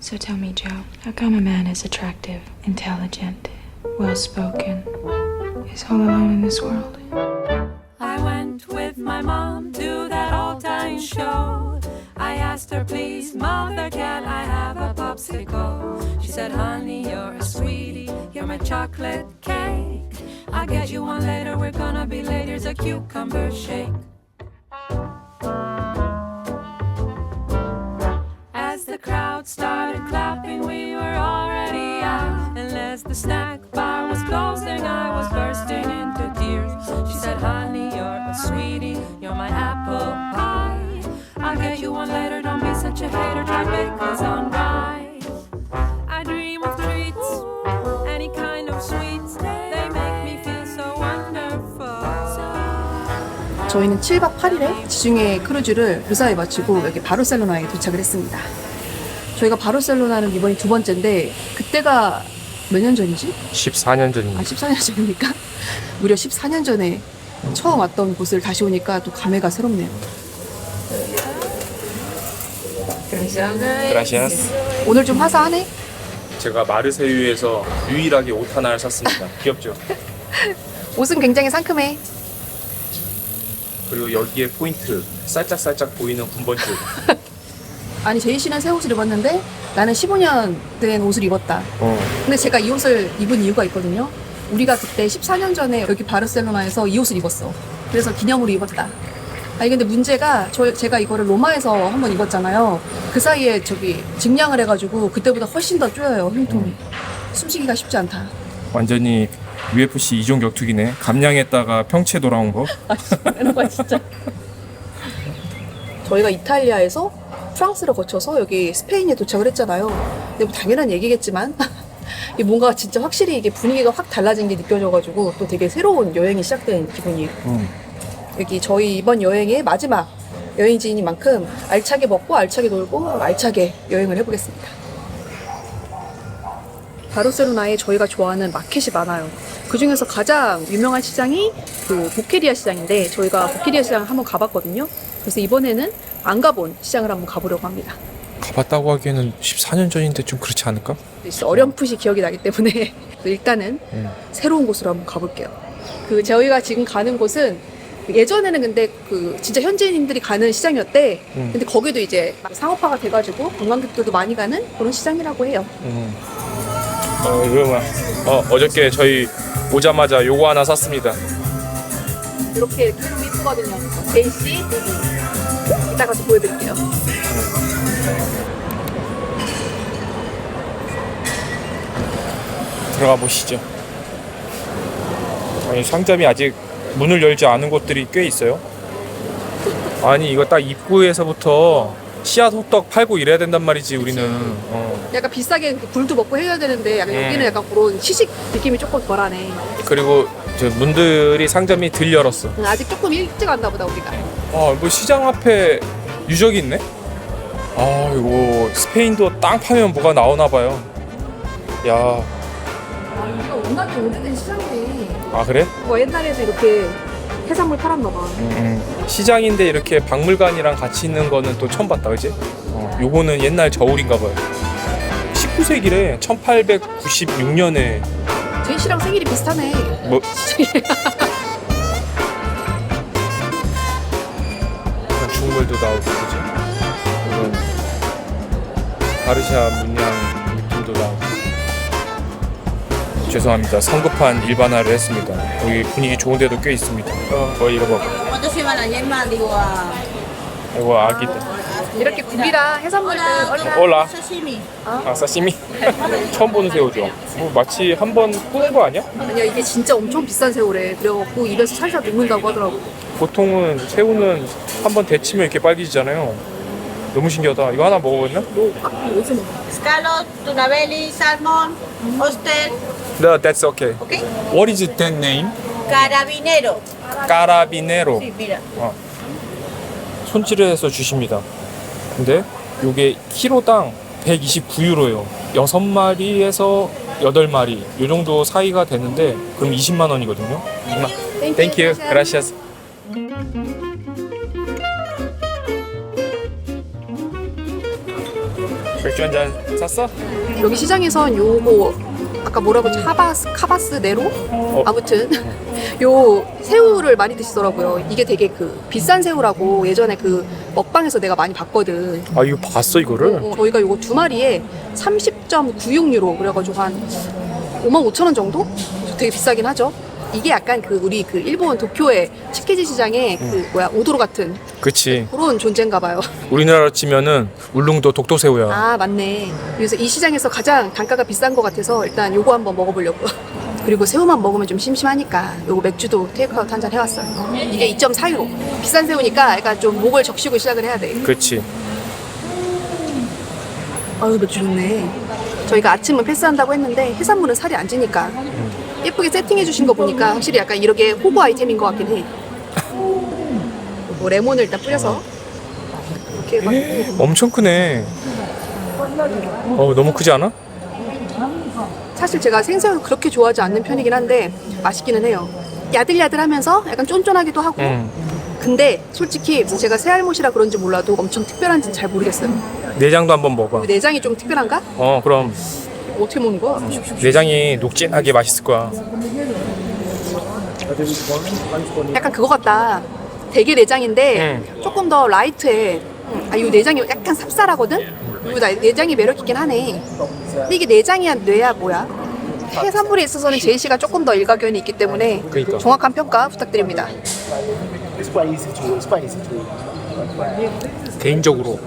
So tell me, Joe, how come a man is attractive, intelligent, well-spoken, is all alone in this world? I went with my mom to that old-time show. I asked her, please, mother, can I have a popsicle? She said, honey, you're a sweetie, you're my chocolate cake. I'll get you one later, we're gonna be late, here's a cucumber shake. As the crowd started clapping, we were already out. And as the snack bar was closing, I was bursting into tears. She said, honey, you're a sweetie, you're my apple pie. I'll get you one later, don't be such a hater, try pickles on rye. I dream of treats, any kind of sweets. They make me feel so wonderful. 저희는 7박 8일의 지중해 크루즈를 무사히 마치고 여기 바르셀로나에 도착을 했습니다. 저희가 바르셀로나는 이번이 두 번째인데 그때가 몇 년 전이지? 14년 전입니다. 14년 전이니까 무려 14년 전에 처음 왔던 곳을 다시 오니까 또 감회가 새롭네요. 그라시아스. 오늘 좀 화사하네? 제가 마르세유에서 유일하게 옷 하나를 샀습니다. 귀엽죠? 옷은 굉장히 상큼해. 그리고 여기에 포인트, 살짝 보이는 군번줄. 아니 제이 씨는 새 옷을 입었는데 나는 15년 된 옷을 입었다. 근데 제가 이 옷을 입은 이유가 있거든요. 우리가 그때 14년 전에 여기 바르셀로나에서 이 옷을 입었어. 그래서 기념으로 입었다. 아니 근데 문제가 제가 이거를 로마에서 한번 입었잖아요. 그 사이에 저기 증량을 해가지고 그때보다 훨씬 더 쪼여요, 흉통이. 숨쉬기가 쉽지 않다. 완전히 UFC 이종 격투기네. 감량했다가 평채 돌아온 거. 이런 거 진짜. 저희가 이탈리아에서 프랑스를 거쳐서 여기 스페인에 도착을 했잖아요. 근데 뭐 당연한 얘기겠지만 이게 뭔가 진짜 확실히 이게 분위기가 확 달라진 게 느껴져가지고 또 되게 새로운 여행이 시작된 기분이에요. 여기 저희 이번 여행의 마지막 여행지인 만큼 알차게 먹고 알차게 놀고 알차게 여행을 해보겠습니다. 바르셀로나에 저희가 좋아하는 마켓이 많아요. 그 중에서 가장 유명한 시장이 그 보케리아 시장인데 저희가 보케리아 시장 한번 가봤거든요. 그래서 이번에는 안 가본 시장을 한번 가보려고 합니다. 가봤다고 하기에는 14년 전인데 좀 그렇지 않을까? 어렴풋이 기억이 나기 때문에 일단은 새로운 곳으로 한번 가볼게요. 그 저희가 지금 가는 곳은 예전에는 근데 그 진짜 현지인들이 가는 시장이었대. 근데 거기도 이제 상업화가 돼가지고 관광객들도 많이 가는 그런 시장이라고 해요. 이거 뭐야? 어저께 저희 오자마자 요거 하나 샀습니다. 이렇게 너무 이쁘거든요. 제이씨 이따가 또 보여드릴게요. 들어가 보시죠. 아니, 상점이 아직 문을 열지 않은 곳들이 꽤 있어요. 아니 이거 딱 입구에서부터 씨앗 호떡 팔고 이래야 된단 말이지 우리는. 약간 비싸게 굴도 먹고 해야 되는데 약간 여기는 약간 그런 시식 느낌이 조금 덜하네. 그리고 저 문들이 상점이 덜 열었어. 아직 조금 일찍 왔나 보다 우리가. 뭐 시장 앞에 유적이 있네? 이거 스페인도 땅 파면 뭐가 나오나 봐요. 야. 이거 워낙에 오래된 시장이네. 그래? 옛날에도 이렇게 해산물 팔았나 봐. 시장인데 이렇게 박물관이랑 같이 있는 거는 또 처음 봤다, 그지? 요거는 옛날 저울인가 봐요. 19세기래. 1896년에. 제이 씨랑 생일이 비슷하네. 뭐? 중물도 나오고, 그지? 이런 바르샤 문양 느낌도 나오고. 죄송합니다. 성급한 일반화를 했습니다. 여기 분위기 좋은 데도 꽤 있습니다. 이거 봐. 이거 아기들. 이렇게 고기랑 해산물들 올라. 사시미. 처음 보는 새우죠. 마치 한 번 구운 거 아니야? 아니야 이게 진짜 엄청 비싼 새우래. 그래갖고 입에서 살살 녹는다고 하더라고. 보통은 새우는 한 번 데치면 이렇게 빨개지잖아요. 너무 신기하다. 이거 하나 먹어봤나? Scallop, tuna belly, salmon, oyster. No, that's okay. Okay. What is that name? Carabinero. 까라비네로. Sí, mira. 손질을 해서 주십니다. 근데 이게 키로당 129유로예요. 6마리에서 8마리 이 정도 사이가 되는데 그럼 20만 원이거든요. Thank you. Gracias. 맥주 한 잔 샀어? 여기 시장에선 요거 아까 뭐라고 했지? 카바스 네로? 아무튼 요 새우를 많이 드시더라고요. 이게 되게 그 비싼 새우라고 예전에 그 먹방에서 내가 많이 봤거든. 아 이거 봤어 이거를? 저희가 요거 2마리에 30.96유로 그래가지고 한 55,000원 정도? 되게 비싸긴 하죠. 이게 약간 그 우리 그 일본 도쿄의 치키지 시장의 그 오도로 같은 그치. 그런 존재인가 봐요. 우리나라로 치면은 울릉도 독도새우야. 아 맞네. 그래서 이 시장에서 가장 단가가 비싼 것 같아서 일단 요거 한번 먹어보려고. 그리고 새우만 먹으면 좀 심심하니까 요거 맥주도 테이크아웃 한잔 해왔어요. 이게 2.4유로. 비싼 새우니까 약간 좀 목을 적시고 시작을 해야 돼. 그치. 아유 맥주 좋네. 저희가 아침은 패스한다고 했는데 해산물은 살이 안 찌니까 예쁘게 세팅해 주신 거 보니까 확실히 약간 이렇게 호구 아이템인 것 같긴 해. 뭐 레몬을 일단 뿌려서 이렇게 해가지고 엄청 크네. 너무 크지 않아? 사실 제가 생새우를 그렇게 좋아하지 않는 편이긴 한데 맛있기는 해요. 야들야들하면서 약간 쫀쫀하기도 하고. 근데 솔직히 제가 새알못이라 그런지 몰라도 엄청 특별한지는 잘 모르겠어요. 내장도 한번 먹어봐. 내장이 좀 특별한가? 그럼 어떻게 먹는 거야? 내장이 녹진하게 맛있을 거야. 약간 그거 같다. 대게 내장인데 조금 더 라이트해. 이 내장이 약간 쌉쌀하거든? 그리고 나 내장이 매력 있긴 하네. 근데 이게 내장이야 뇌야 뭐야? 해산물에 있어서는 제이 씨가 조금 더 일가견이 있기 때문에 그러니까. 정확한 평가 부탁드립니다. 개인적으로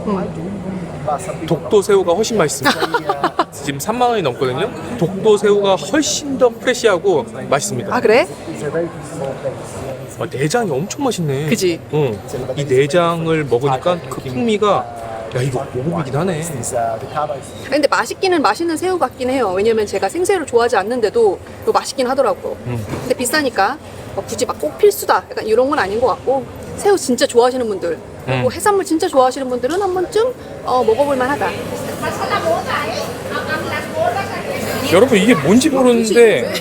독도새우가 훨씬 맛있습니다. 지금 3만 원이 넘거든요. 독도새우가 훨씬 더 프레시하고 맛있습니다. 아 그래? 내장이 엄청 맛있네. 그지? 이 내장을 먹으니까 그 풍미가 야 이거 오복이긴 하네. 근데 맛있기는 맛있는 새우 같긴 해요. 왜냐면 제가 생새우를 좋아하지 않는데도 이거 맛있긴 하더라고. 근데 비싸니까 굳이 막 꼭 필수다 약간 이런 건 아닌 것 같고 새우 진짜 좋아하시는 분들 그리고 해산물 진짜 좋아하시는 분들은 한 번쯤 먹어볼 만하다. 여러분 이게 뭔지 모르는데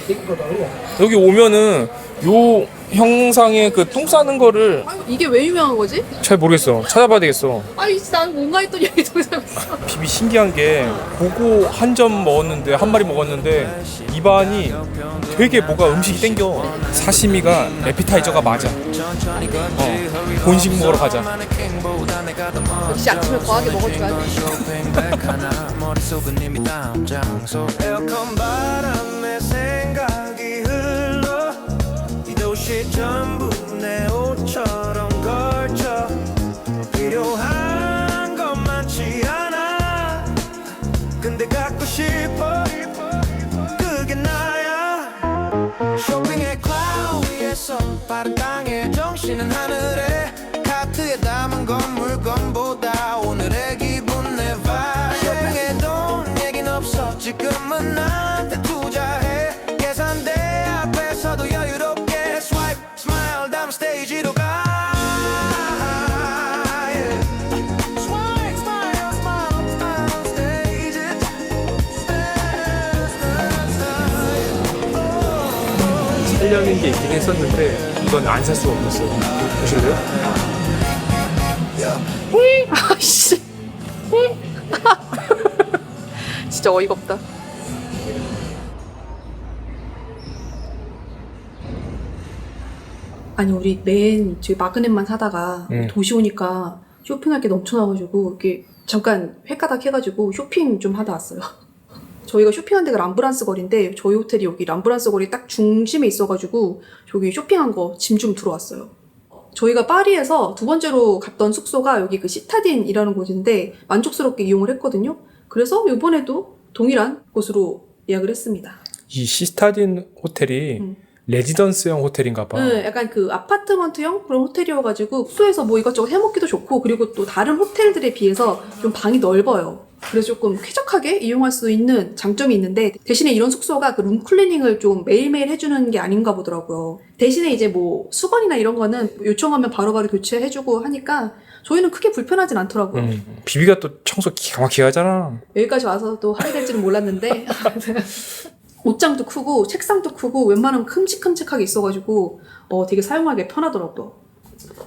여기 오면은 요 형상의 그 똥 싸는 거를 이게 왜 유명한 거지? 잘 모르겠어. 찾아봐야 되겠어. 아니 난 뭔가 했더니 여기 동상했어. 비비 신기한 게 그거 한 점 먹었는데 한 마리 먹었는데 입안이 되게 뭐가 음식이 땡겨. 사시미가 에피타이저가 맞아. 본식 먹으러 가자. 역시 아침에 거하게 먹어줘야 돼. 에어컨 바람에 생각이 흘러 이 도시 전부 내 옷처럼 걸쳐 필요한 건 많지 않아 근데 갖고 싶어 그게 나야 쇼핑의 클라우드 위에서 빠른 땅에 정신은 하늘에 카트에 담은 건 물건보다 오늘의 기분 내 vibe 쇼핑에 돈 얘긴 없어 지금은 나한테 투자해 계산대 앞에서도 여유롭게 swipe smile 다음 스테이지로 가 yeah. Swipe smile smile 다음 스테이지 살려는 게 있긴 했었는데 이건 안 살 수가 없었어요. 보실래요? 아씨. 진짜 어이가 없다. 아니 우리 맨 저희 마그넷만 사다가 도시 오니까 쇼핑할 게 넘쳐나가지고 이렇게 잠깐 횟가닥 해가지고 쇼핑 좀 하다 왔어요. 저희가 쇼핑한 데가 람브란스 거리인데 저희 호텔이 여기 람브란스 거리 딱 중심에 있어가지고 저기 쇼핑한 거 짐 좀 들어왔어요. 저희가 파리에서 두 번째로 갔던 숙소가 여기 그 시타딘이라는 곳인데 만족스럽게 이용을 했거든요. 그래서 이번에도 동일한 곳으로 예약을 했습니다. 이 시스타딘 호텔이 레지던스형 호텔인가 봐. 네, 약간 그 아파트먼트형 그런 호텔이어가지고 숙소에서 뭐 이것저것 해먹기도 좋고 그리고 또 다른 호텔들에 비해서 좀 방이 넓어요. 그래서 조금 쾌적하게 이용할 수 있는 장점이 있는데 대신에 이런 숙소가 그 룸클리닝을 좀 매일매일 해주는 게 아닌가 보더라고요. 대신에 이제 뭐 수건이나 이런 거는 요청하면 바로바로 교체해주고 하니까 저희는 크게 불편하진 않더라고요. 비비가 또 청소 기가 막히게 하잖아. 여기까지 와서 또 하게 될지는 몰랐는데 옷장도 크고 책상도 크고 웬만하면 큼직큼직하게 있어가지고 되게 사용하기 편하더라고요.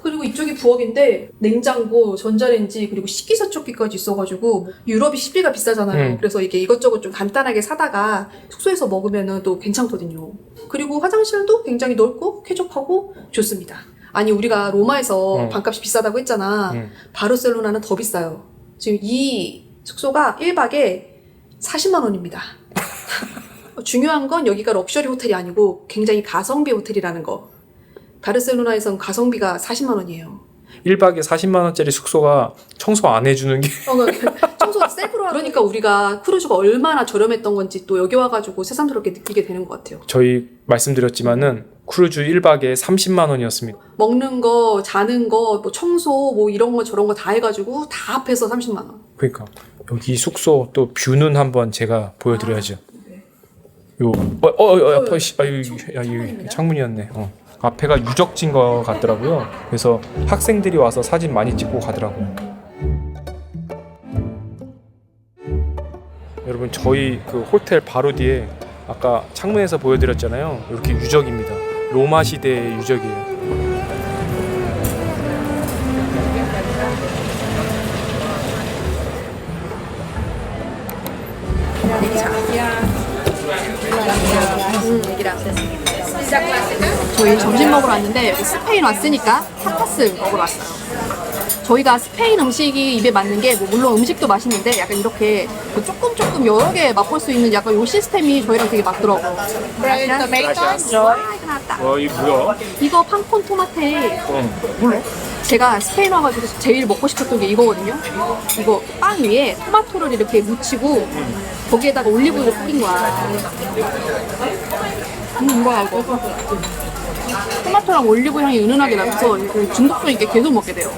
그리고 이쪽이 부엌인데 냉장고, 전자레인지 그리고 식기세척기까지 있어가지고 유럽이 식비가 비싸잖아요. 그래서 이게 이것저것 좀 간단하게 사다가 숙소에서 먹으면은 또 괜찮거든요. 그리고 화장실도 굉장히 넓고 쾌적하고 좋습니다. 아니 우리가 로마에서 방값이 비싸다고 했잖아. 바르셀로나는 더 비싸요. 지금 이 숙소가 1박에 40만 원입니다. 중요한 건 여기가 럭셔리 호텔이 아니고 굉장히 가성비 호텔이라는 거. 바르셀로나에선 가성비가 40만 원이에요. 1박에 40만 원짜리 숙소가 청소 안 해주는 게 청소 셀프로 하고. 그러니까 우리가 크루즈가 얼마나 저렴했던 건지 또 여기 와가지고 새삼스럽게 느끼게 되는 것 같아요. 저희 말씀드렸지만은 크루즈 1박에 30만 원이었습니다. 먹는 거, 자는 거, 뭐 청소, 뭐 이런 거 저런 거 다 해가지고 다 합해서 30만 원. 그러니까 여기 숙소 또 뷰는 한번 제가 보여드려야죠. 요 창문이었네. 앞에가 유적지인 것 같더라고요. 그래서 학생들이 와서 사진 많이 찍고 가더라고요. 여러분 저희 그 호텔 바로 뒤에 아까 창문에서 보여드렸잖아요. 이렇게 유적입니다. 로마 시대의 유적이에요. 저희 점심 먹으러 왔는데 여기 스페인 왔으니까 타파스 먹으러 왔어요. 저희가 스페인 음식이 입에 맞는 게 뭐 물론 음식도 맛있는데 약간 이렇게 그 조금 여러 개 맛볼 수 있는 약간 요 시스템이 저희랑 되게 맞더라고요. 이거 뭐야? 이거 팡콘 토마테. 몰라? 제가 스페인 와가지고 제일 먹고 싶었던 게 이거거든요. 이거 빵 위에 토마토를 이렇게 묻히고 거기에다가 올리브유를 뿌린 거야. 뭐야 이거? 토마토랑 올리브 향이 은은하게 나서 중독성 있게 계속 먹게 돼요.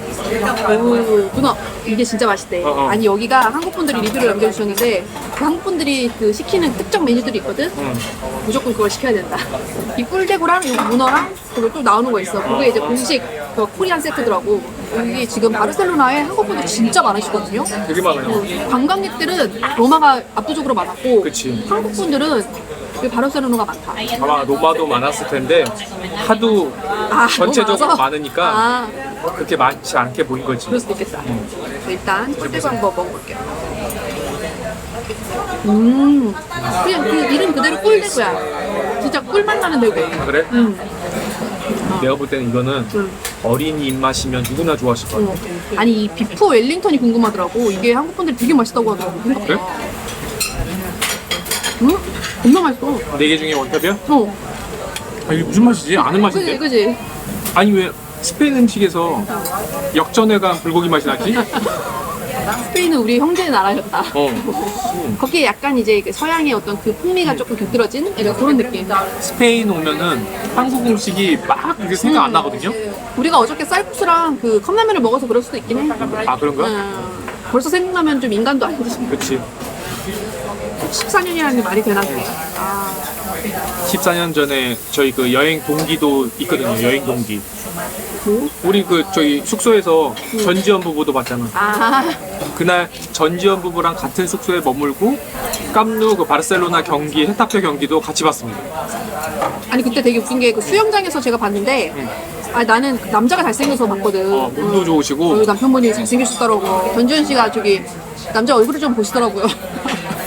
오, 누나 이게 진짜 맛있대. 아니 여기가 한국 분들이 리뷰를 남겨주셨는데 그 한국 분들이 그 시키는 특정 메뉴들이 있거든. 무조건 그걸 시켜야 된다. 이 꿀대구랑 이 문어랑 그리고 또 나오는 거 있어. 그게 이제 공식 그 코리안 세트더라고. 여기 지금 바르셀로나에 한국 분들이 진짜 많으시거든요. 되게 많아요. 관광객들은 로마가 압도적으로 많았고, 그치. 한국 분들은 그 바르셀로나가 많다. 아마 로마도 많았을 텐데 하도 전체적으로 너무 많아서? 많으니까 그렇게 많지 않게 보인 거지. 그럴 수도 있겠다. 일단 꿀대구 한번 먹어볼게요. 그냥 그 이름 그대로 꿀대구야. 진짜 꿀맛 나는 대구. 그래? 내가 볼 때는 이거는 어린이 입맛이면 누구나 좋아하실 것 같아. 아니 이 비프 웰링턴이 궁금하더라고. 이게 한국 분들이 되게 맛있다고 하더라고. 그래? 겁나 맛있어. 4개 중에 원탑이야? 어. 이게 무슨 맛이지? 아는 맛인데? 그지? 아니 왜 스페인 음식에서 역전에 간 불고기 맛이 나지? 스페인은 우리 형제의 나라였다. 거기에 약간 이제 그 서양의 어떤 그 풍미가 조금 곁들여진 약간 그런 느낌. 스페인 오면은 한국 음식이 막 그렇게 생각 안 나거든요? 우리가 어저께 쌀국수랑 그 컵라면을 먹어서 그럴 수도 있긴 해. 아 그런가? 벌써 생각나면 좀 인간도 아니지. 그치. 14년이라는 게 말이 되나? 14년 전에 저희 그 여행 동기도 있거든요. 여행 동기. 우리 그 저희 숙소에서 전지현 부부도 봤잖아. 아, 그날 전지현 부부랑 같은 숙소에 머물고 깜누 그 바르셀로나 경기, 헤타페 경기도 같이 봤습니다. 아니 그때 되게 웃긴 게 그 수영장에서 제가 봤는데 아 나는 그 남자가 잘생겨서 봤거든. 몸도 좋으시고 남편분이 잘생기셨더라고. 전지현 씨가 저기 남자 얼굴을 좀 보시더라고요.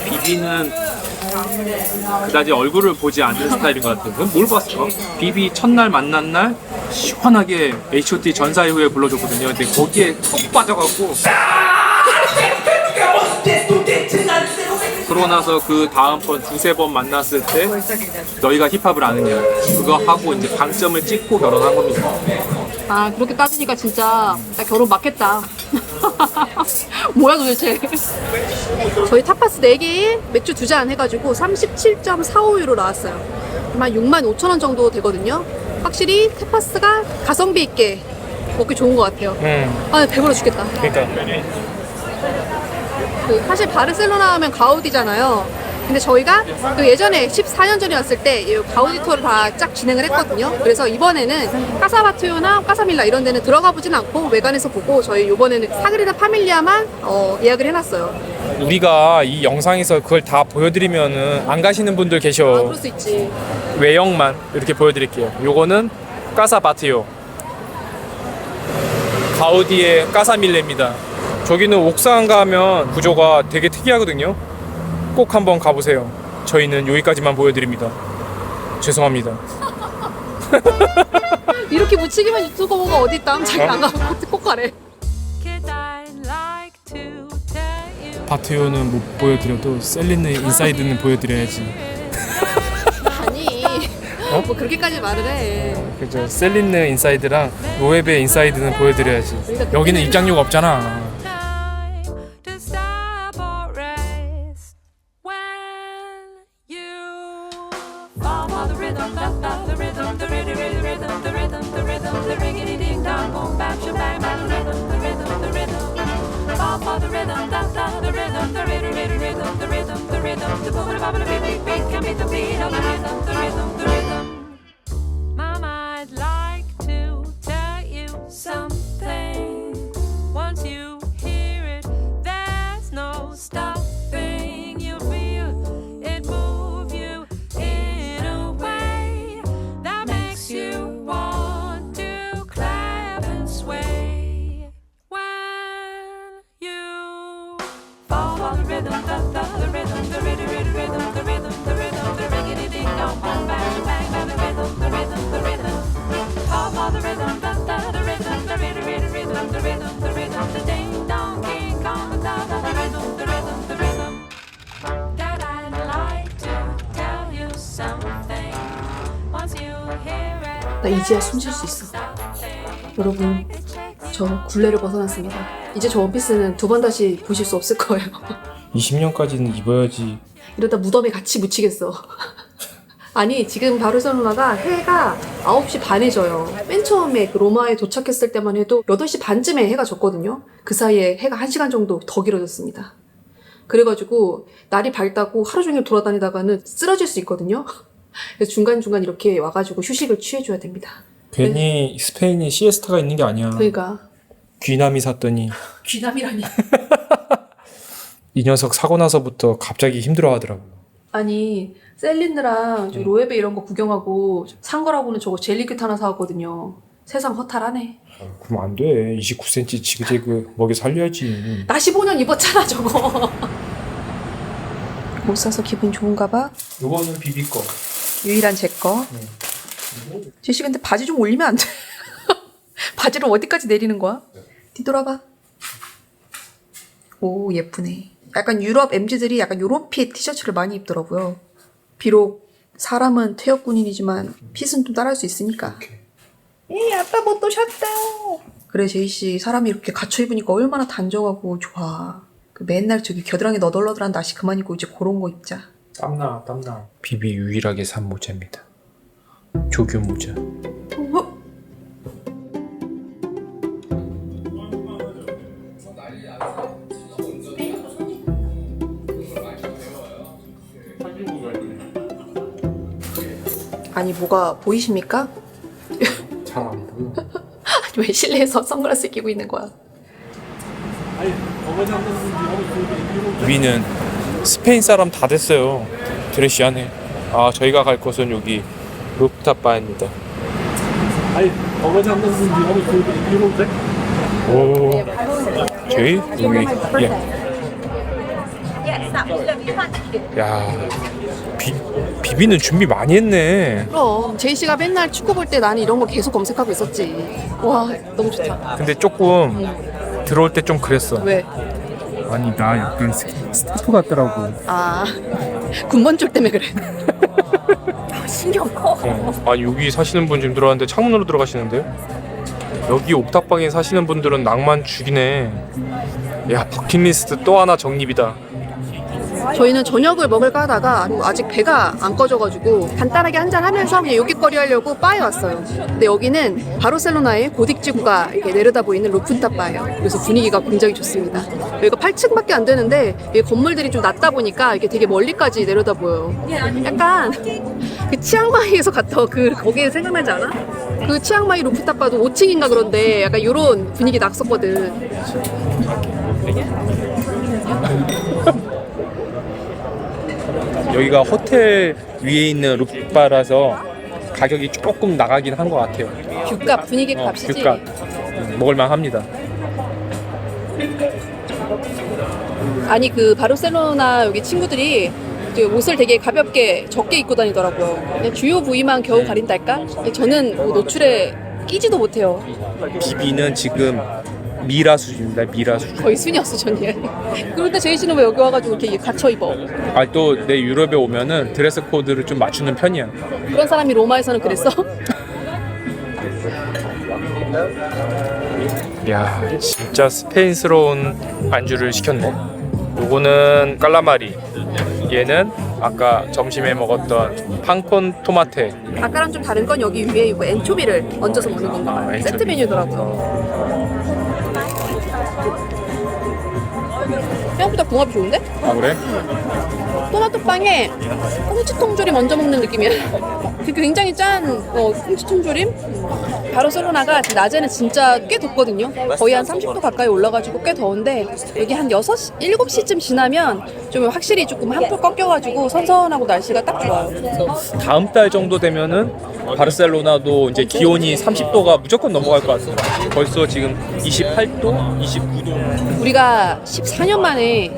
비비는 그다지 얼굴을 보지 않는 스타일인 것 같아요. 그럼 뭘 봤을까? 비비 첫날 만난 날 시원하게 H.O.T 전사 이후에 불러줬거든요. 근데 거기에 푹 빠져갖고 그러고 나서 그 다음번 두세 번 만났을 때 너희가 힙합을 아느냐 그거 하고 이제 방점을 찍고 결혼한 겁니다. 아 그렇게 따지니까 진짜 나 결혼 맞겠다. 뭐야 도대체. 저희 타파스 4개에 맥주 2잔 해가지고 37.45유로 나왔어요. 아마 65,000원 정도 되거든요. 확실히 타파스가 가성비 있게 먹기 좋은 것 같아요. 아 배불러 죽겠다. 그러니까 그 사실 바르셀로나 하면 가우디잖아요. 근데 저희가 그 예전에 14년 전에 왔을 때 이 가우디 투어를 다 쫙 진행을 했거든요. 그래서 이번에는 까사바투유나 까사밀라 이런 데는 들어가 보진 않고 외관에서 보고 저희 이번에는 사그리다 파밀리아만 예약을 해놨어요. 우리가 이 영상에서 그걸 다 보여드리면은 안 가시는 분들 아, 계셔. 그럴 수 있지. 외형만 이렇게 보여드릴게요. 요거는 까사바티오. 가우디의 까사밀레입니다. 저기는 옥상 가면 구조가 되게 특이하거든요. 꼭 한번 가보세요. 저희는 여기까지만 보여드립니다. 죄송합니다. 이렇게 묻히기만 유튜버가 어디 있다. 자기 안 가고 꼭 가래. Kid, I'd like to tell you. 바트요는 못 보여드려도 셀린의 인사이드는 보여드려야지. 아니 뭐 그렇게까지 말을 해. 그죠. 셀린의 인사이드랑 로에베 인사이드는 보여드려야지. 여기는 입장료가 없잖아. Time to stop or rest when you fall for the rhythm, the rhythm, the rhythm, the rhythm, the rhythm, the riggedy ding dong, boom bap shabang bang, the rhythm, the rhythm, the rhythm. Fall for the rhythm, the rhythm, the rhythm, the rhythm, the rhythm, the rhythm, the boom, the bop, the beat, beat, beat, can beat the beat of the rhythm, the rhythm, the rhythm. Mama, I'd like to tell you something. Once you hear it, there's no stopping. You feel it move you in a way that makes you want to clap and sway. When you fall for the rhythm, the rhythm, the rhythm, the rhythm, the rhythm, the rhythm, the riggedy ding dong, boom bang bang bang, the rhythm, the rhythm, the rhythm. Fall for the rhythm, the rhythm, the rhythm, rhythm, the rhythm, the rhythm, the ding dong, king kong, the rhythm, the rhythm, the rhythm. Dad, I'd like to tell you something. Once you hear it, 나 이제야 숨 쉴 수 있어. 여러분, 저 굴레를 벗어났습니다. 이제 저 원피스는 두 번 다시 보실 수 없을 거예요. 20년까지는 입어야지. 이러다 무덤에 같이 묻히겠어. 아니 지금 바르셀로나가 해가 9시 반에 져요. 맨 처음에 그 로마에 도착했을 때만 해도 8시 반쯤에 해가 졌거든요. 그 사이에 해가 1시간 정도 더 길어졌습니다. 그래가지고 날이 밝다고 하루 종일 돌아다니다가는 쓰러질 수 있거든요. 그래서 중간중간 이렇게 와가지고 휴식을 취해줘야 됩니다. 괜히 스페인에 시에스타가 있는 게 아니야. 그러니까 귀남이 샀더니 귀남이라니. 이 녀석 사고 나서부터 갑자기 힘들어하더라고. 아니 셀린느랑 저 로에베 이런 거 구경하고 산 거라고는 저거 젤리킷 하나 사왔거든요. 세상 허탈하네. 그럼 안 돼. 29cm 지그재그 먹여 살려야지. 나 15년 입었잖아 저거. 못 사서 기분 좋은가 봐. 이거는 비비 거. 유일한 제 거. 제시 근데 바지 좀 올리면 안 돼? 바지를 어디까지 내리는 거야? 뒤돌아봐. 오 예쁘네. 약간 유럽 MZ들이 약간 요런 핏 티셔츠를 많이 입더라고요. 비록 사람은 퇴역 군인이지만 핏은 좀 따라할 수 있으니까. 에이 아빠 뭐 또 셨다. 그래 제이씨 사람이 이렇게 갖춰 입으니까 얼마나 단정하고 좋아. 그 맨날 저기 겨드랑이 너덜너덜한 나시 그만 입고 이제 그런 거 입자. 땀나. 비비 유일하게 산 모자입니다. 조교 모자. 어? 아니 뭐가 보이십니까? 잘 안 보여. 아니 왜 실내에서 선글라스 끼고 있는 거야? 우리는 스페인 사람 다 됐어요. 드레시아네. 아 저희가 갈 곳은 여기 루프탑 바입니다. 오. 저희 여기 야 비비는 준비 많이 했네. 그럼 제이씨가 맨날 축구 볼 때 나는 이런 거 계속 검색하고 있었지. 와 너무 좋다. 근데 조금 들어올 때 좀 그랬어. 왜? 아니 나 약간 스태프 같더라고. 아 군번줄 때문에 그래. 신경 커. 아니 여기 사시는 분 지금 들어왔는데 창문으로 들어가시는데요? 여기 옥탑방에 사시는 분들은 낭만 죽이네. 야 버킷리스트 또 하나 정립이다. 저희는 저녁을 먹을까 하다가 아직 배가 안 꺼져가지고 간단하게 한잔하면서 그냥 요깃거리 하려고 바에 왔어요. 근데 여기는 바르셀로나의 고딕지구가 이렇게 내려다 보이는 루프탑 바예요. 그래서 분위기가 굉장히 좋습니다. 여기가 8층밖에 안 되는데 여기 건물들이 좀 낮다 보니까 이게 되게 멀리까지 내려다 보여요. 약간 그 치앙마이에서 갔던 거기 생각나지 않아? 그 치앙마이 루프탑 바도 5층인가 그런데 약간 이런 분위기 났었거든. 여기가 호텔 위에 있는 루프바라서 가격이 조금 나가긴 한 것 같아요. 뷰값 분위기 값이지. 뷰값 먹을만 합니다. 아니 그 바르셀로나 여기 친구들이 이제 옷을 되게 가볍게 적게 입고 다니더라고요. 그냥 주요 부위만 겨우 가린달까? 저는 뭐 노출에 끼지도 못해요. 비비는 지금 미라 수준입니다. 미라 수준. 거의 수녀 수준이에요. 그런데 제이 씨는 왜 여기 와가지고 이렇게 갇혀 입어? 아, 또 내 유럽에 오면은 드레스 코드를 좀 맞추는 편이야. 그런 사람이 로마에서는 그랬어? 야, 진짜 스페인스러운 안주를 시켰네. 요거는 깔라마리. 얘는 아까 점심에 먹었던 팡콘 토마테. 아까랑 좀 다른 건 여기 위에 이거 엔초비를 얹어서 먹는 건가 봐요. 엔초비. 세트 메뉴더라고요. 생각보다 궁합이 좋은데? 아, 그래? 토마토 빵에 꽁치 통조림 얹어 먹는 느낌이야. 굉장히 짠 꽁치 통조림? 바르셀로나가 낮에는 진짜 꽤 덥거든요. 거의 한 30도 가까이 올라가지고 꽤 더운데 여기 한 6시, 7시쯤 지나면 좀 확실히 조금 한풀 꺾여가지고 선선하고 날씨가 딱 좋아요. 다음 달 정도 되면은 바르셀로나도 이제 기온이 30도가 무조건 넘어갈 것 같아. 벌써 지금 28도, 29도. 우리가 14년 만에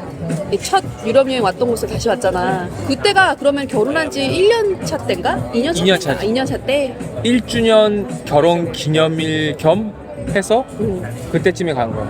이 첫 유럽 여행 왔던 곳을 다시 왔잖아. 그때가 그러면 결혼한 지 1년 차 때인가? 2년 차? 2년 차. 2년 차 때? 1주년 결혼 기념일 겸 해서 그때쯤에 간 거야.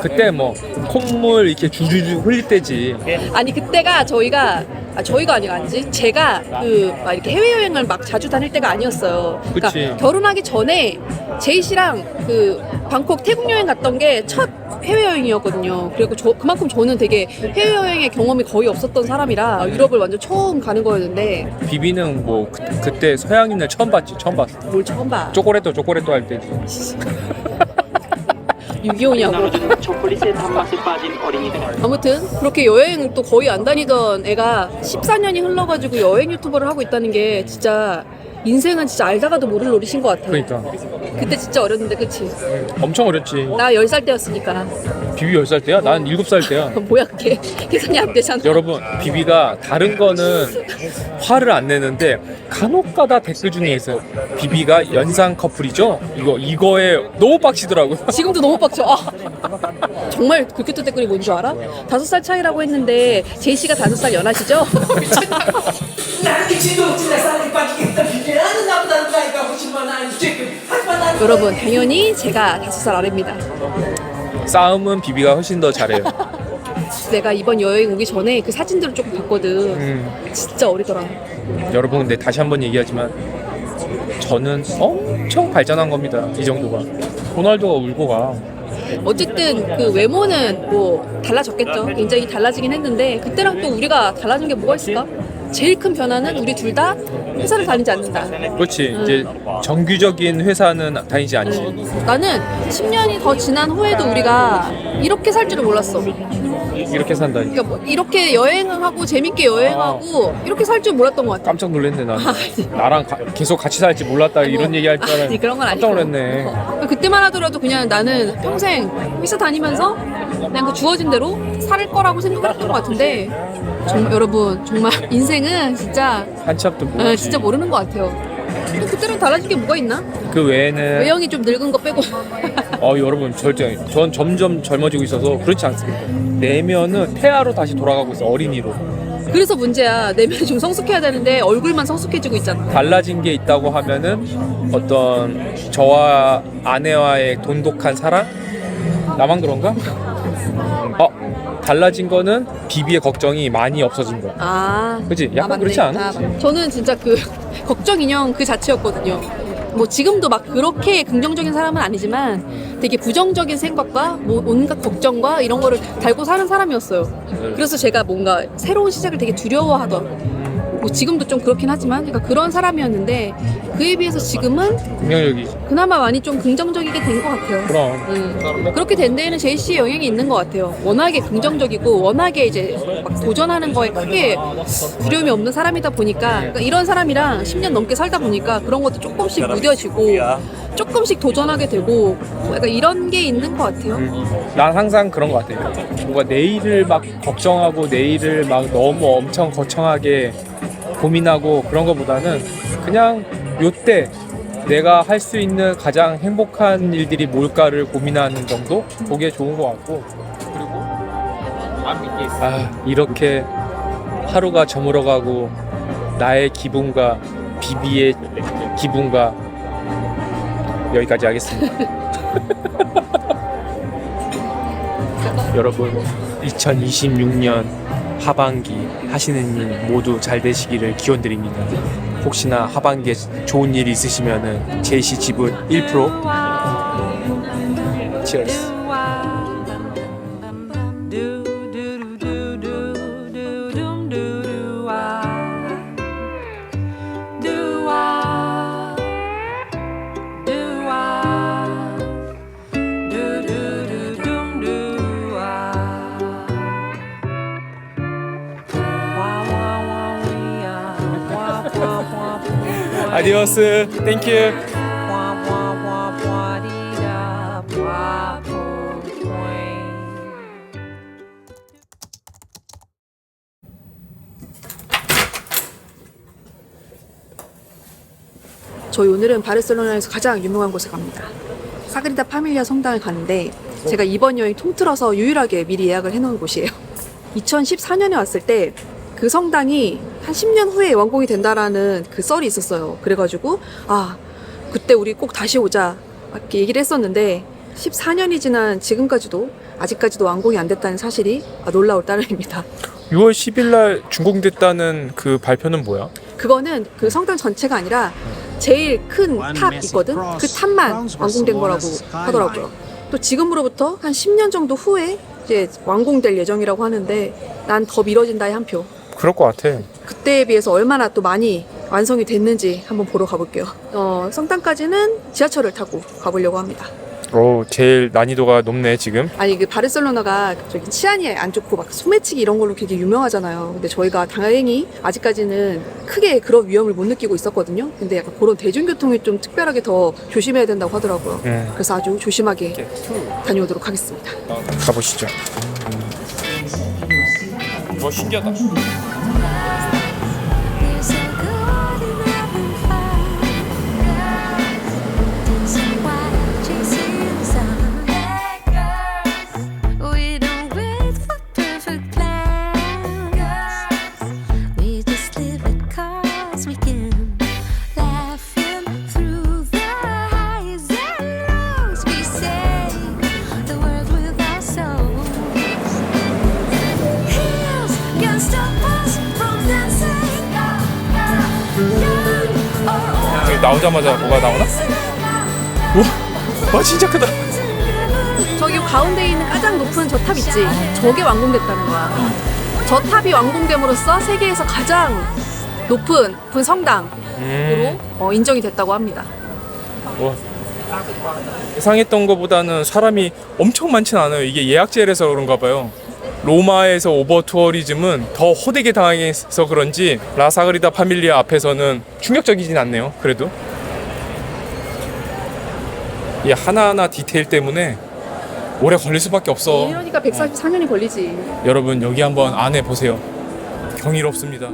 그때 뭐 콧물 이렇게 주주주 흘릴 때지. 아니 그때가 저희가 아니지 제가 그 막 이렇게 해외여행을 막 자주 다닐 때가 아니었어요. 그러니까 그치. 결혼하기 전에 제이 씨랑 그 방콕 태국 여행 갔던 게 첫 해외여행이었거든요. 그리고 그만큼 저는 되게 해외여행의 경험이 거의 없었던 사람이라 유럽을 완전 처음 가는 거였는데 비비는 뭐 그때 서양인을 처음 봤지. 처음 봤어. 뭘 처음 봐. 초콜릿도 할 때지. 6.25냐고. 초콜릿의 단맛에 빠진 어린이들. 아무튼 그렇게 여행 또 거의 안 다니던 애가 14년이 흘러가지고 여행 유튜버를 하고 있다는 게 진짜 인생은 진짜 알다가도 모를 노릇인 것 같아요. 그러니까 그때 진짜 어렸는데 그치? 엄청 어렸지. 나 10살 때였으니까. 비비 10살 때야? 난 7살 때야. 뭐야 그게? 계산이 안 되잖아. 여러분, 비비가 다른 거는 화를 안 내는데 간혹가다 댓글 중에 있어요. 비비가 연상 커플이죠? 이거에 너무 빡치더라고요. 지금도 너무 빡쳐. 아. 정말 그렇게 또 댓글이 뭔 줄 알아? 5살 차이라고 했는데 제이 씨가 5살 연하시죠? 여러분 당연히 제가 5살 아래입니다. 싸움은 비비가 훨씬 더 잘해요. 내가 이번 여행 오기 전에 그 사진들을 조금 봤거든. 진짜 어리더라. 여러분, 근데 다시 한번 얘기하지만 저는 엄청 발전한 겁니다. 이 정도가. 호날두가 울고 가. 어쨌든 그 외모는 뭐 달라졌겠죠. 굉장히 달라지긴 했는데 그때랑 또 우리가 달라진 게 뭐가 있을까? 제일 큰 변화는 우리 둘 다 회사를 다니지 않는다. 그렇지. 이제 정규적인 회사는 다니지 않지. 나는 10년이 더 지난 후에도 우리가 이렇게 살 줄을 몰랐어. 이렇게 산다니. 그러니까 뭐 이렇게 여행하고 재밌게 여행하고 이렇게 살 줄 몰랐던 것 같아. 깜짝 놀랐네, 난. 아니. 나랑 계속 같이 살지 몰랐다 이런 얘기 할 줄 알았는데 아니, 그런 건 아니고. 깜짝 놀랐네. 그때만 하더라도 그냥 나는 평생 회사 다니면서 그냥 그 주어진 대로 살 거라고 생각했던 것 같은데 정말 여러분 정말 인생은 진짜 한참 또 모르지. 진짜 모르는 것 같아요. 근데 그때랑 달라진 게 뭐가 있나? 그 외에는 외형이 좀 늙은 거 빼고. 여러분 절대 전 점점 젊어지고 있어서 그렇지 않습니다. 내면은 태아로 다시 돌아가고 있어. 어린이로. 그래서 문제야. 내면이 좀 성숙해야 되는데 얼굴만 성숙해지고 있잖아. 달라진 게 있다고 하면은 어떤 저와 아내와의 돈독한 사랑? 나만 그런가? 달라진 거는 비비의 걱정이 많이 없어진 거야. 아, 그치? 약간 맞네. 그렇지 않아? 맞네. 저는 진짜 그 걱정 인형 그 자체였거든요. 뭐 지금도 막 그렇게 긍정적인 사람은 아니지만 되게 부정적인 생각과 뭐 온갖 걱정과 이런 거를 달고 사는 사람이었어요. 그래서 제가 뭔가 새로운 시작을 되게 두려워하더라고요. 뭐 지금도 좀 그렇긴 하지만 그러니까 그런 사람이었는데 그에 비해서 지금은 긍정적이. 그나마 많이 좀 긍정적이게 된 것 같아요. 그럼. 그렇게 된 데에는 제이 씨의 영향이 있는 것 같아요. 워낙에 긍정적이고 워낙에 이제 막 도전하는 거에 크게 두려움이 없는 사람이다 보니까 그러니까 이런 사람이랑 10년 넘게 살다 보니까 그런 것도 조금씩 무뎌지고 조금씩 도전하게 되고 약간 이런 게 있는 것 같아요. 난 항상 그런 것 같아. 뭔가 내일을 막 걱정하고 내일을 막 너무 엄청 거창하게 고민하고 그런 것보다는 그냥 요때 내가 할 수 있는 가장 행복한 일들이 뭘까를 고민하는 정도? 그게 좋은 것 같고. 그리고 아, 이렇게 하루가 저물어가고 나의 기분과 비비의 기분과 여기까지 하겠습니다. 여러분 2026년 하반기 하시는 일 모두 잘 되시기를 기원드립니다. 혹시나 하반기에 좋은 일이 있으시면은 제이씨 지분 1%. 치얼스. 아디오스. 땡큐. 저희 오늘은 바르셀로나에서 가장 유명한 곳에 갑니다. 사그리다 파밀리아 성당을 가는데 제가 이번 여행 통틀어서 유일하게 미리 예약을 해놓은 곳이에요. 2014년에 왔을 때 그 성당이 한 10년 후에 완공이 된다라는 그 썰이 있었어요. 그래가지고 아 그때 우리 꼭 다시 오자 이렇게 얘기를 했었는데 14년이 지난 지금까지도 아직까지도 완공이 안 됐다는 사실이 놀라울 따름입니다. 6월 10일 날 준공됐다는 그 발표는 뭐야? 그거는 그 성당 전체가 아니라 제일 큰 탑 있거든? 그 탑만 완공된 거라고 하더라고요. 또 지금으로부터 한 10년 정도 후에 이제 완공될 예정이라고 하는데 난 더 미뤄진다에 한 표. 그럴 것 같아. 그때에 비해서 얼마나 또 많이 완성이 됐는지 한번 보러 가볼게요. 성당까지는 지하철을 타고 가보려고 합니다. 오, 제일 난이도가 높네 지금. 아니 그 바르셀로나가 저기 치안이 안 좋고 막 소매치기 이런 걸로 되게 유명하잖아요. 근데 저희가 다행히 아직까지는 크게 그런 위험을 못 느끼고 있었거든요. 근데 약간 그런 대중교통이 좀 특별하게 더 조심해야 된다고 하더라고요. 그래서 아주 조심하게 다녀오도록 하겠습니다. 가보시죠. 와, 신기하다. We're so good in having fun. Dancing while chasing the sun. We don't wait for perfect plans. We just live it 'cause we can. Laughing through the highs and lows. We say the world with our souls. Hills can stop us from dancing. 여기 나오자마자 뭐가 나오나? 와, 진짜 크다. 저기 가운데 있는 가장 높은 저 탑 있지? 저게 완공됐다는 거야. 저 탑이 완공됨으로써 세계에서 가장 높은 성당으로 인정이 됐다고 합니다. 와, 예상했던 것보다는 사람이 엄청 많진 않아요. 이게 예약제라서 그런가 봐요. 로마에서 오버 투어리즘은 더 호되게 당해서 그런지 라사그리다 파밀리아 앞에서는 충격적이진 않네요. 그래도 이 하나하나 디테일 때문에 오래 걸릴 수밖에 없어. 이러니까 144년이 걸리지. 여러분 여기 한번 안에 보세요. 경이롭습니다.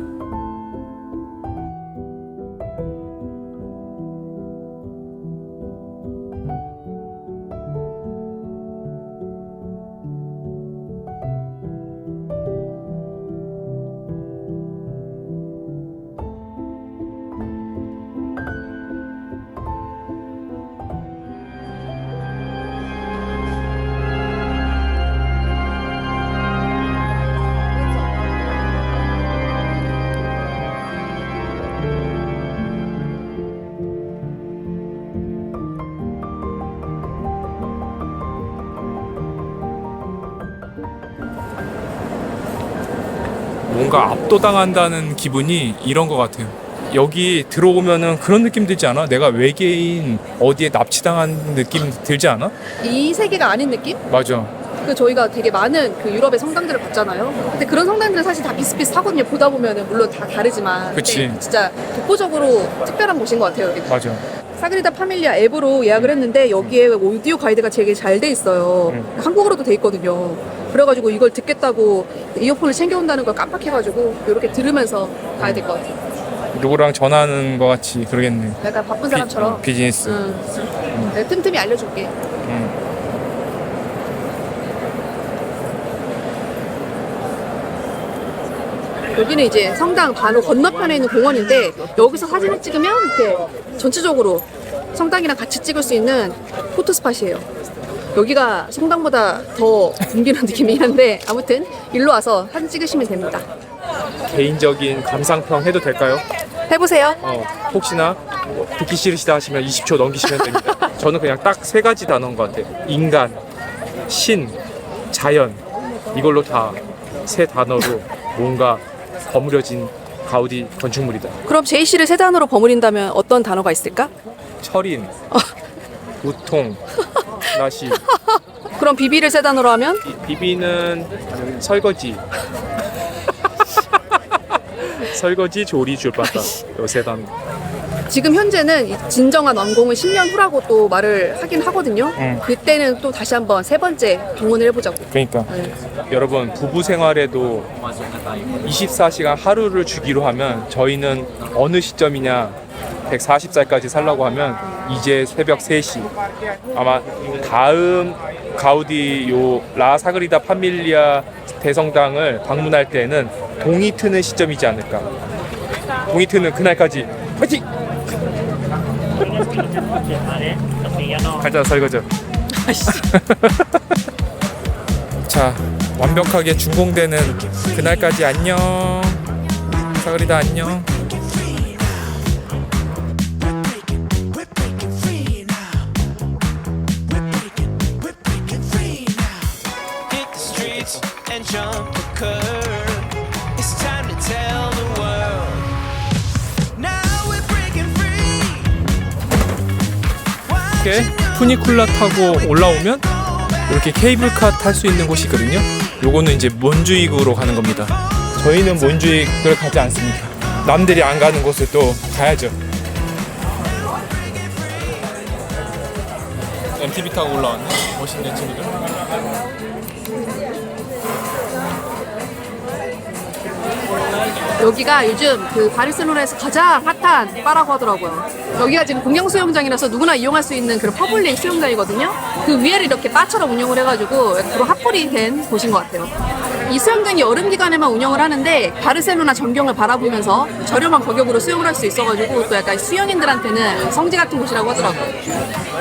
뭔가 압도당한다는 기분이 이런 것 같아요. 여기 들어오면은 그런 느낌 들지 않아? 내가 외계인 어디에 납치당한 느낌 들지 않아? 이 세계가 아닌 느낌? 맞아. 그 저희가 되게 많은 그 유럽의 성당들을 봤잖아요. 근데 그런 성당들은 사실 다 비슷비슷하거든요. 보다 보면은 물론 다 다르지만. 그치. 근데 진짜 독보적으로 특별한 곳인 것 같아요. 여기. 맞아. 사그리다 파밀리아 앱으로 예약을 했는데 여기에 오디오 가이드가 되게 잘 돼 있어요. 한국어로도 돼 있거든요. 그래가지고 이걸 듣겠다고 이어폰을 챙겨온다는 걸 깜빡해가지고 이렇게 들으면서 가야 될 것 같아요. 누구랑 전화하는 것 같이 그러겠네. 약간 바쁜 사람처럼. 비즈니스. 내가 틈틈이 알려줄게. 여기는 이제 성당 바로 건너편에 있는 공원인데 여기서 사진을 찍으면 이렇게 전체적으로 성당이랑 같이 찍을 수 있는 포토 스팟이에요. 여기가 성당보다 더 붐비는 느낌이긴 한데 아무튼 일로 와서 사진 찍으시면 됩니다. 개인적인 감상평 해도 될까요? 해보세요. 혹시나 듣기 싫으시다 하시면 20초 넘기시면 됩니다. 저는 그냥 딱 세 가지 단어인 것 같아요. 인간, 신, 자연. 이걸로 다 세 단어로 뭔가 버무려진 가우디 건축물이다. 그럼 제이 씨를 세 단어로 버무린다면 어떤 단어가 있을까? 철인, 우통, 나시. 그럼 비비를 세 단어로 하면? 비비는 설거지. 설거지, 조리, 줄바다. 요세 단어. 지금 현재는 이 진정한 완공은 10년 후라고 또 말을 하긴 하거든요. 그때는 또 다시 한번 세 번째 방문을 해보자고. 그러니까 여러분 부부 생활에도 24시간 하루를 주기로 하면 저희는 어느 시점이냐 140살까지 살라고 하면 이제 새벽 3시 아마 다음 가우디 요 라사그리다 파밀리아 대성당을 방문할 때는 동이 트는 시점이지 않을까. 동이 트는 그날까지 화이팅! 가자 설거지. 자, 완벽하게 준공되는 그날까지 안녕. 사그리다 안녕. Hit the streets and jump the curb. It's time to tell the world. Now we're breaking free. 이렇게 푸니쿨라 타고 올라오면 이렇게 케이블카 탈 수 있는 곳이 있거든요. 요거는 이제 몬주익으로 가는 겁니다. 저희는 몬주익을 가지 않습니다. 남들이 안 가는 곳을 또 가야죠. MTB 타고 올라왔네. 멋있네 친구들. 여기가 요즘 그 바르셀로나에서 가장 핫한 바라고 하더라고요. 여기가 지금 공영 수영장이라서 누구나 이용할 수 있는 그런 퍼블릭 수영장이거든요. 그 위에를 이렇게 바처럼 운영을 해가지고 그런 핫불이 된 곳인 것 같아요. 이 수영장이 여름 기간에만 운영을 하는데 바르셀로나 전경을 바라보면서 저렴한 가격으로 수영을 할 수 있어가지고 또 약간 수영인들한테는 성지 같은 곳이라고 하더라고요.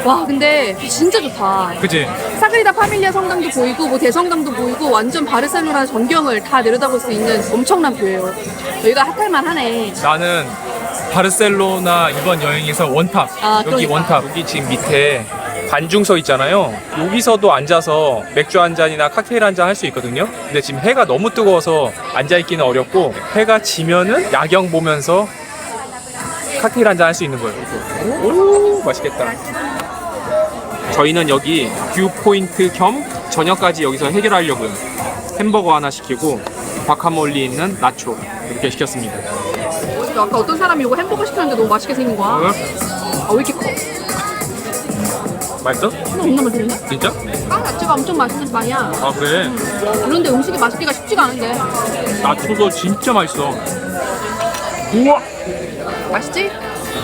와 근데 진짜 좋다. 그치? 사그리다 파밀리아 성당도 보이고 뭐 대성당도 보이고 완전 바르셀로나 전경을 다 내려다볼 수 있는 엄청난 뷰예요. 여기가 핫할만 하네. 나는 바르셀로나 이번 여행에서 원탑. 아, 여기 그러니까. 원탑. 여기 지금 밑에 관중석 있잖아요. 여기서도 앉아서 맥주 한 잔이나 칵테일 한 잔 할 수 있거든요. 근데 지금 해가 너무 뜨거워서 앉아있기는 어렵고 해가 지면은 야경 보면서 칵테일 한 잔 할 수 있는 거예요. 오 맛있겠다. 저희는 여기 뷰 포인트 겸 저녁까지 여기서 해결하려고요. 햄버거 하나 시키고 과카몰리 있는 나초 이렇게 시켰습니다. 아까 어떤 사람이 이거 햄버거 시켰는데 너무 맛있게 생긴 거야. 아 왜 이렇게 커? 맛있어? 너무 맛있는데? 진짜? 빵 자체가 엄청 맛있는 빵이야. 아 그래? 그런데 음식이 맛있기가 쉽지가 않은데. 나초도 진짜 맛있어. 우와! 맛있지?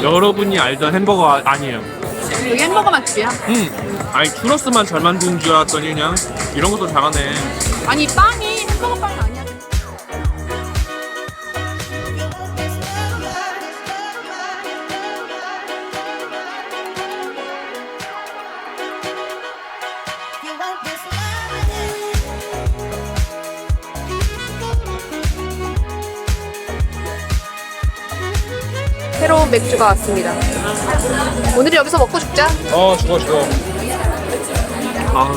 여러분이 알던 햄버거 아니에요. 여기 햄버거 맛집이야. 아니 추러스만 잘 만드는 줄 알았더니 그냥 이런 것도 잘하네. 아니 빵이 햄버거 빵이 아니야. 새로운 맥주가 왔습니다. 오늘 여기서 먹고 죽자. 죽어. 아우.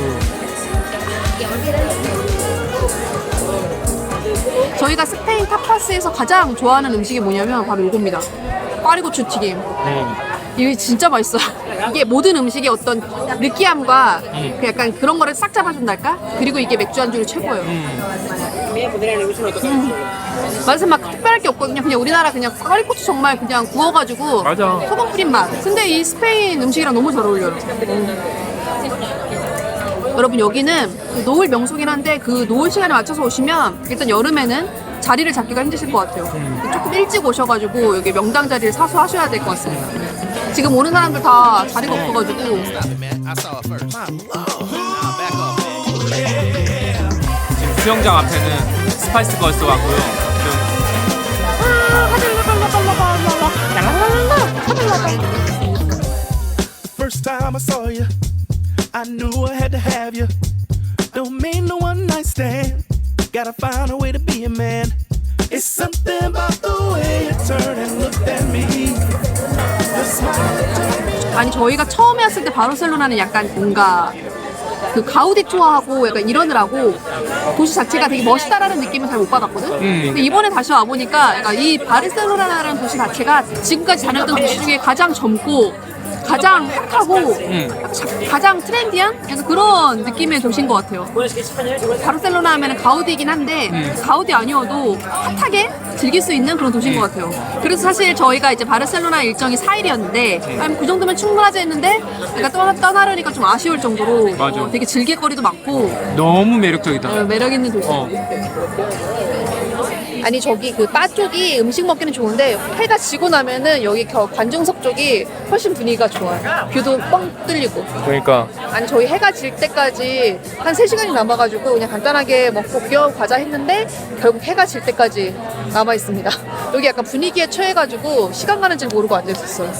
저희가 스페인 타파스에서 가장 좋아하는 음식이 뭐냐면 바로 이겁니다. 꽈리고추 튀김. 이게 진짜 맛있어요. 이게 모든 음식의 어떤 느끼함과 그 약간 그런 거를 싹 잡아준달까? 그리고 이게 맥주 안주로 최고예요. 맛은 막 특별할 게 없거든요. 그냥 우리나라 그냥 꽈리고추 정말 그냥 구워가지고 맞아. 소금 뿌린 맛. 근데 이 스페인 음식이랑 너무 잘 어울려요. 여러분 여기는 노을 명소긴 한데 그 노을 시간에 맞춰서 오시면 일단 여름에는 자리를 잡기가 힘드실 것 같아요. 조금 일찍 오셔가지고 여기 명당 자리를 사수하셔야 될 것 같습니다. 지금 오는 사람들 다 자리가 없어가지고 지금 수영장 앞에는 스파이스 걸스 왔고요. 지금 time I saw you, I knew I had to have you. Don't mean no one night stand. Gotta find a way to be a man. It's something about the way you turn and look at me. The smile. 아니 저희가 처음에 왔을 때 바르셀로나는 약간 뭔가 그 가우디 투어하고 약간 이러느라고 도시 자체가 되게 멋있다라는 느낌을 잘 못 받았거든. 근데 이번에 다시 와 보니까 약간 이 바르셀로나라는 도시 자체가 지금까지 다녔던 도시 중에 가장 젊고 가장 핫하고 가장 트렌디한 약간 그런 느낌의 도시인 것 같아요. 바르셀로나 하면 가우디이긴 한데 가우디 아니어도 핫하게 즐길 수 있는 그런 도시인 것 같아요. 그래서 사실 저희가 이제 바르셀로나 일정이 4일이었는데 그 정도면 충분하지 했는데 약간 떠나려니까 좀 아쉬울 정도로 맞아. 되게 즐길 거리도 많고 너무 매력적이다. 매력 있는 도시. 아니 저기 그 바 쪽이 음식 먹기는 좋은데 해가 지고 나면은 여기 관중석 쪽이 훨씬 분위기가 좋아요. 뷰도 뻥 뚫리고. 그러니까 아니 저희 해가 질 때까지 한 3시간이 남아가지고 그냥 간단하게 먹고 귀여운 과자 했는데 결국 해가 질 때까지 남아 있습니다. 여기 약간 분위기에 취해가지고 시간 가는 줄 모르고 앉아 있었어요.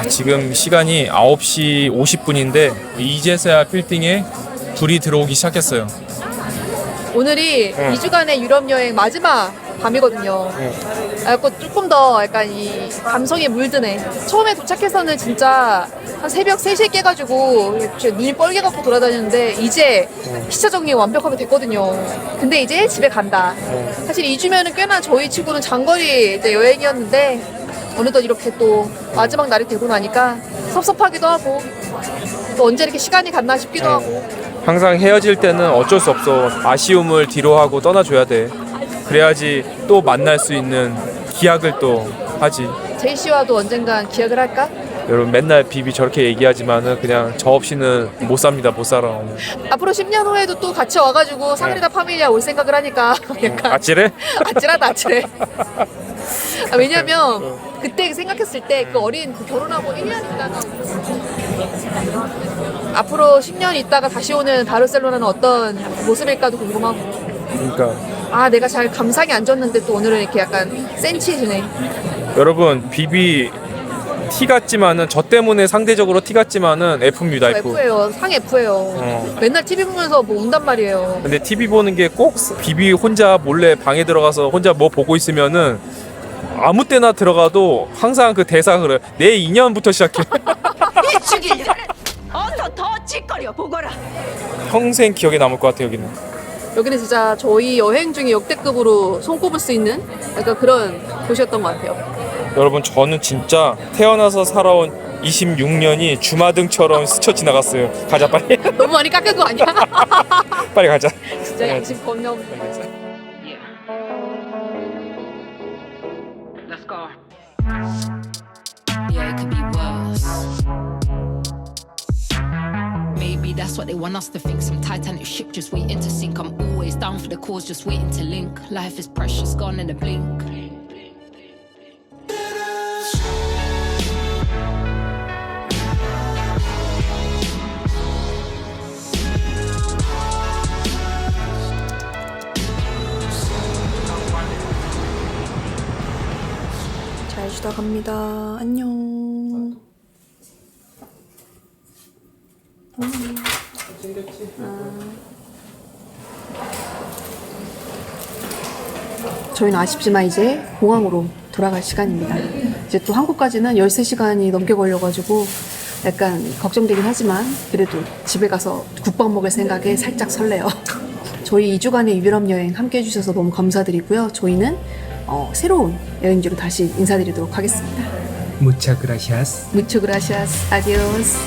지금 시간이 9시 50분인데 이제서야 빌딩에 불이 들어오기 시작했어요. 오늘이 2주간의 유럽 여행 마지막 밤이거든요. 그래서 조금 더 약간 이 감성에 물드네. 처음에 도착해서는 진짜 한 새벽 3시에 깨가지고 눈이 뻘개갖고 돌아다녔는데 이제 시차 정리 완벽하게 됐거든요. 근데 이제 집에 간다. 사실 2주면은 꽤나 저희 치고는 장거리 이제 여행이었는데 어느덧 이렇게 또 마지막 날이 되고 나니까 섭섭하기도 하고 또 언제 이렇게 시간이 갔나 싶기도 하고. 항상 헤어질 때는 어쩔 수 없어. 아쉬움을 뒤로 하고 떠나줘야 돼. 그래야지 또 만날 수 있는 기약을 또 하지. 제이 씨와도 언젠간 기약을 할까? 여러분 맨날 비비 저렇게 얘기하지만은 그냥 저 없이는 못 삽니다. 못 살아. 앞으로 10년 후에도 또 같이 와가지고 사그리다 파밀리아 올 생각을 하니까 약간 아찔해? 아찔하다 아찔해. 왜냐면 그때 생각했을 때 그 어린 그 결혼하고 1년 있다가 앞으로 10년 있다가 다시 오는 바르셀로나는 어떤 모습일까도 궁금하고. 그러니까 아 내가 잘 감상이 안 졌는데 또 오늘은 이렇게 약간 센치해지네. 여러분 비비 T 같지만은 저 때문에 상대적으로 T 같지만은 F입니다. F. F예요. 상 F예요. 맨날 TV 보면서 뭐 운단 말이에요. 근데 TV 보는 게 꼭 비비 혼자 몰래 방에 들어가서 혼자 뭐 보고 있으면은 아무 때나 들어가도 항상 그 대사가 그래. 내 인연부터 시작해. 어서 더 찌꺼려 보거라. 평생 기억에 남을 것 같아 여기는. 여기는 진짜 저희 여행 중에 역대급으로 손꼽을 수 있는 약간 그런 도시였던 것 같아요. 여러분 저는 진짜 태어나서 살아온 26년이 주마등처럼 스쳐 지나갔어요. 가자 빨리. 너무 많이 깎은 거 아니야? 빨리 가자. 진짜 양심 겁나 없네. Let's go. Yeah, it could be worse. Maybe that's what they want us to think. Some Titanic ship just waiting to sink. I'm always down for the cause, just waiting to link. Life is precious, gone in a blink. 잘 쉬다 갑니다. 안녕. 저희는 아쉽지만 이제 공항으로 돌아갈 시간입니다. 이제 또 한국까지는 13시간이 넘게 걸려가지고 약간 걱정되긴 하지만 그래도 집에 가서 국밥 먹을 생각에 살짝 설레요. 저희 2주간의 유럽 여행 함께 해주셔서 너무 감사드리고요. 저희는 새로운 여행지로 다시 인사드리도록 하겠습니다. Muchas gracias. Muchas gracias. Adiós.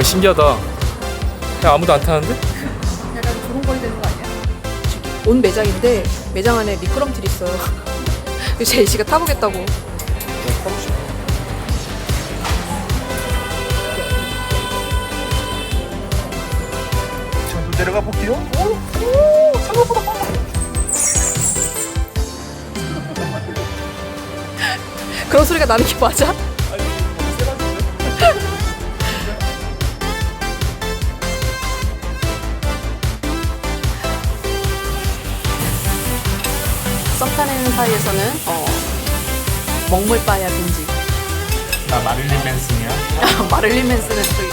신기하다. 그냥 아무도 안 타는데? 약간 두근거리 되는 거 아니야? 온 매장인데 매장 안에 미끄럼틀이 있어요. 제이 씨가 타보겠다고. 저도 내려가 볼게요. 생각보다 빨라. 그런 소리가 나는 게 맞아? 썸 타는 사이에서는 먹물바야 둥지. 나 마릴린 맨슨이야. 마를린 맨슨은 저기